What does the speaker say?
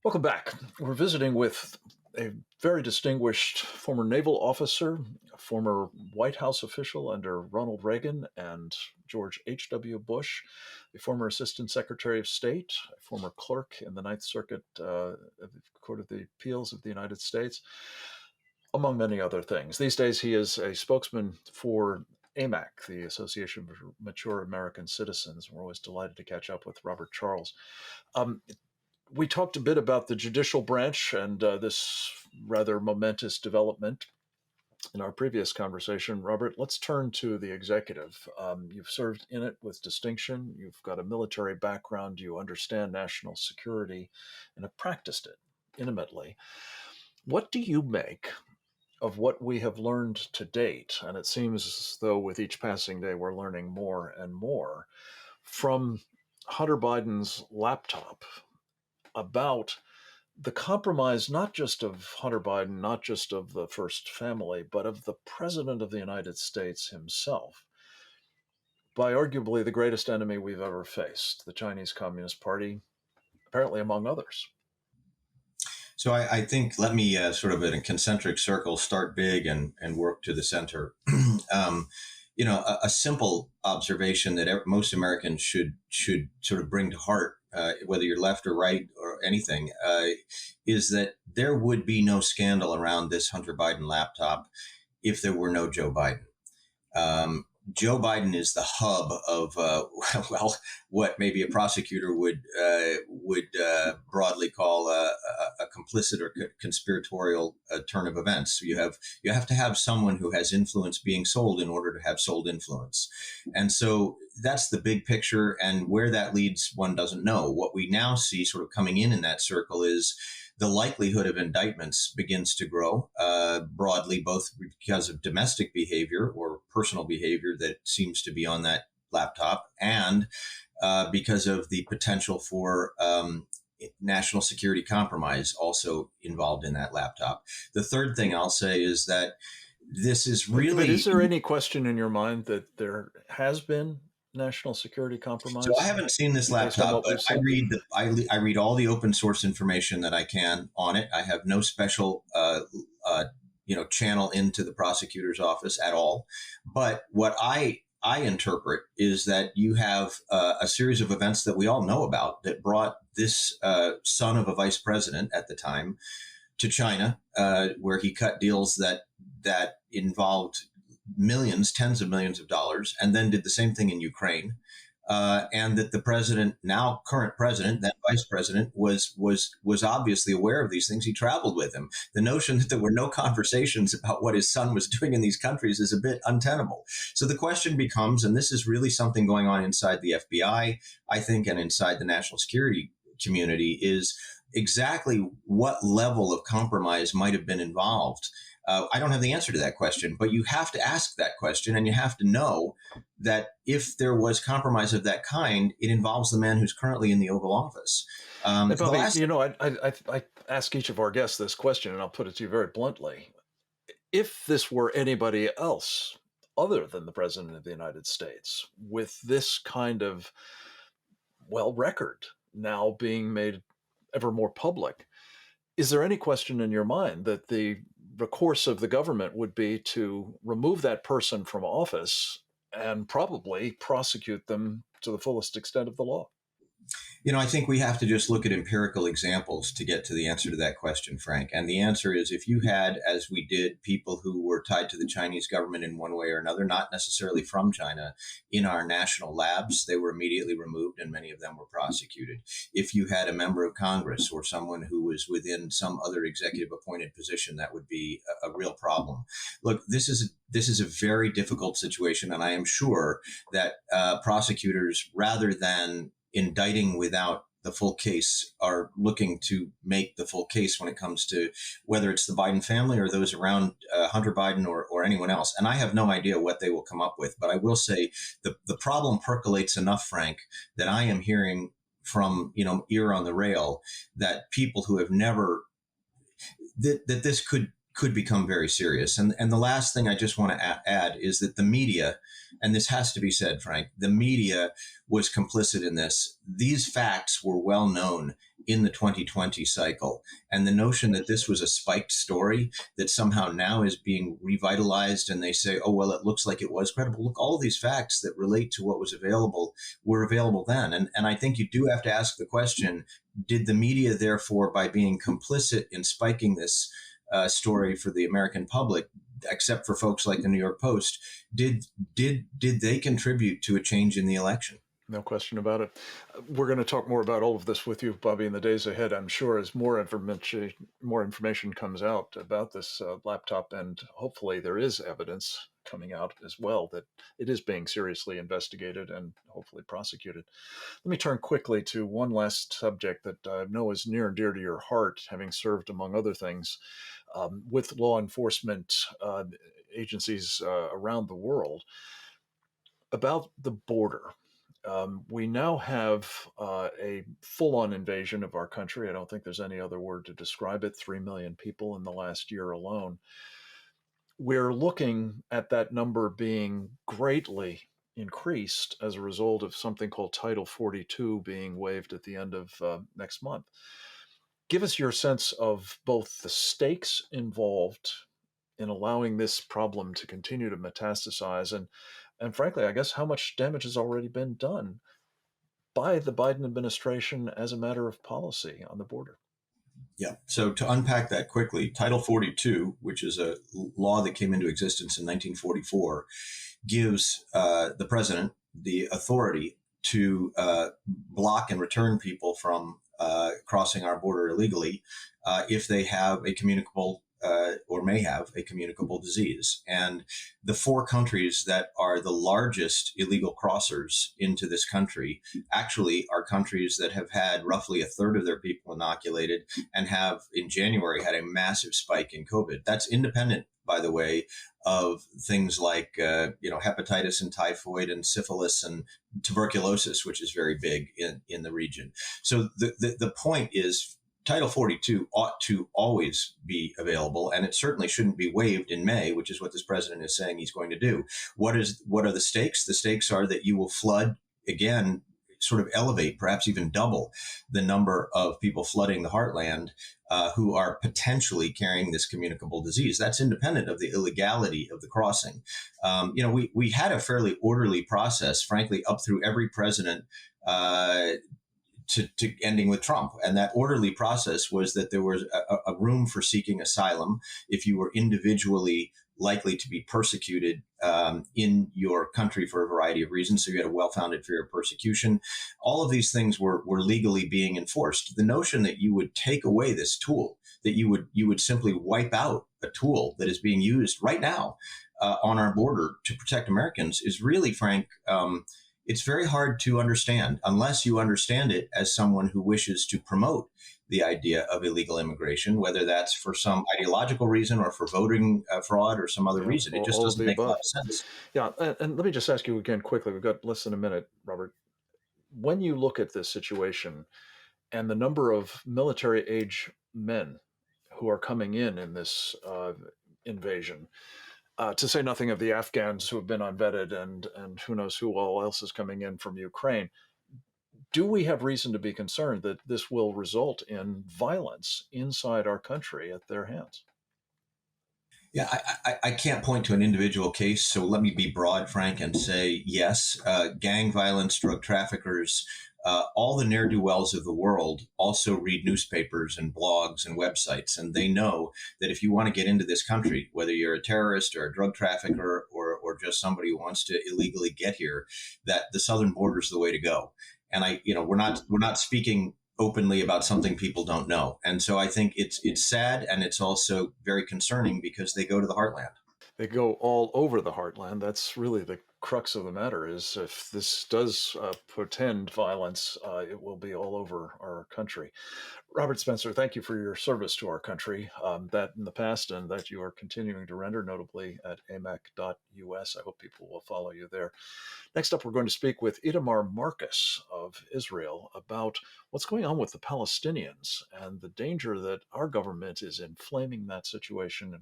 Welcome back. We're visiting with a very distinguished former naval officer, a former White House official under Ronald Reagan and George H.W. Bush, a former Assistant Secretary of State, a former clerk in the Ninth Circuit of the Court of the Appeals of the United States, among many other things. These days, he is a spokesman for AMAC, the Association of Mature American Citizens. We're always delighted to catch up with Robert Charles. Um, we talked a bit about the judicial branch and this rather momentous development in our previous conversation. Robert, let's turn to the executive. You've served in it with distinction. You've got a military background. You understand national security and have practiced it intimately. What do you make of what we have learned to date? And it seems as though with each passing day, we're learning more and more from Hunter Biden's laptop about the compromise, not just of Hunter Biden, not just of the first family, but of the President of the United States himself, by arguably the greatest enemy we've ever faced, the Chinese Communist Party, apparently among others. So I think let me sort of in a concentric circle start big and work to the center. um, a simple observation that most Americans should sort of bring to heart, whether you're left or right or anything, is that there would be no scandal around this Hunter Biden laptop if there were no Joe Biden. Joe Biden is the hub of well, what maybe a prosecutor would broadly call a complicit or conspiratorial turn of events. You have to have someone who has influence being sold in order to have sold influence, and so that's the big picture. And where that leads, one doesn't know. What we now see, sort of coming in that circle, is the likelihood of indictments begins to grow broadly, both because of domestic behavior or personal behavior that seems to be on that laptop, and because of the potential for national security compromise also involved in that laptop. The third thing I'll say is that this is But really. is there any question in your mind that there has been national security So I compromise haven't seen this based on laptop, what but we've I seen? read I read all the open source information that I can on it. I have no special channel into the prosecutor's office at all. But what I interpret is that you have a series of events that we all know about that brought this son of a vice president at the time to China, where he cut deals that involved millions, tens of millions of dollars, and then did the same thing in Ukraine. And that the president, now current president, then vice president, was obviously aware of these things. He traveled with him. The notion that there were no conversations about what his son was doing in these countries is a bit untenable. So the question becomes, and this is really something going on inside the FBI, I think, and inside the national security community, is exactly what level of compromise might have been involved. I don't have the answer to that question, but you have to ask that question, and you have to know that if there was compromise of that kind, it involves the man who's currently in the Oval Office. Hey, The Bobby, last, I ask each of our guests this question, and I'll put it to you very bluntly. If this were anybody else other than the President of the United States, with this kind of, well, record now being made ever more public, is there any question in your mind that the recourse of the government would be to remove that person from office and probably prosecute them to the fullest extent of the law? I think we have to just look at empirical examples to get to the answer to that question, Frank. And the answer is, if you had, as we did, people who were tied to the Chinese government in one way or another, not necessarily from China, in our national labs, they were immediately removed and many of them were prosecuted. If you had a member of Congress or someone who was within some other executive appointed position, that would be a real problem. Look, this is a very difficult situation, and I am sure that prosecutors, rather than indicting without the full case, are looking to make the full case when it comes to whether it's the Biden family or those around Hunter Biden or anyone else. And I have no idea what they will come up with. But I will say the problem percolates enough, Frank, that I am hearing from, ear on the rail, that people who have never, that this could become very serious. And the last thing I just want to add is that the media, and this has to be said, Frank, the media was complicit in this. These facts were well known in the 2020 cycle. And the notion that this was a spiked story that somehow now is being revitalized and they say, oh, well, it looks like it was credible. Look, all of these facts that relate to what was available were available then. And I think you do have to ask the question, did the media, therefore, by being complicit in spiking this story for the American public, except for folks like the New York Post, did they contribute to a change in the election? No question about it. We're going to talk more about all of this with you, Bobby, in the days ahead, I'm sure, as more information comes out about this laptop, and hopefully there is evidence coming out as well that it is being seriously investigated and hopefully prosecuted. Let me turn quickly to one last subject that I know is near and dear to your heart, having served, among other things, with law enforcement agencies around the world, about the border. We now have a full on invasion of our country. I don't think there's any other word to describe it. 3 million people in the last year alone. We're looking at that number being greatly increased as a result of something called Title 42 being waived at the end of next month. Give us your sense of both the stakes involved in allowing this problem to continue to metastasize, and frankly, I guess how much damage has already been done by the Biden administration as a matter of policy on the border. Yeah. So to unpack that quickly, Title 42, which is a law that came into existence in 1944, gives the president the authority to block and return people from crossing our border illegally if they have a communicable or may have a communicable disease. And the four countries that are the largest illegal crossers into this country actually are countries that have had roughly a third of their people inoculated and have in January had a massive spike in COVID. That's independent, by the way, of things like hepatitis and typhoid and syphilis and tuberculosis, which is very big in the region. So the point is, Title 42 ought to always be available, and it certainly shouldn't be waived in May, which is what this president is saying he's going to do. What are the stakes? The stakes are that you will flood again, sort of elevate, perhaps even double the number of people flooding the heartland who are potentially carrying this communicable disease. That's independent of the illegality of the crossing. We had a fairly orderly process, frankly, up through every president to ending with Trump. And that orderly process was that there was a room for seeking asylum if you were individually likely to be persecuted in your country for a variety of reasons. So you had a well-founded fear of persecution. All of these things were legally being enforced. The notion that you would take away this tool, that you would simply wipe out a tool that is being used right now on our border to protect Americans is really, Frank, it's very hard to understand unless you understand it as someone who wishes to promote the idea of illegal immigration, whether that's for some ideological reason or for voting fraud or some other reason. It just All of doesn't the make a lot above. of sense. Yeah, and let me just ask you again quickly. We've got less than a minute, Robert. When you look at this situation and the number of military age men who are coming in this invasion, to say nothing of the Afghans who have been unvetted and who knows who all else is coming in from Ukraine, do we have reason to be concerned that this will result in violence inside our country at their hands? Yeah, I can't point to an individual case, so let me be broad, Frank, and say yes, gang violence, drug traffickers, all the ne'er-do-wells of the world also read newspapers and blogs and websites, and they know that if you want to get into this country, whether you're a terrorist or a drug trafficker or just somebody who wants to illegally get here, that the southern border is the way to go. And we're not speaking openly about something people don't know. And so I think it's sad and it's also very concerning because they go to the heartland. They go all over the heartland. That's really the crux of the matter, is if this does portend violence, it will be all over our country. Robert Spencer, thank you for your service to our country, that in the past and that you are continuing to render, notably at amac.us. I hope people will follow you there. Next up, we're going to speak with Itamar Marcus of Israel about what's going on with the Palestinians and the danger that our government is inflaming that situation.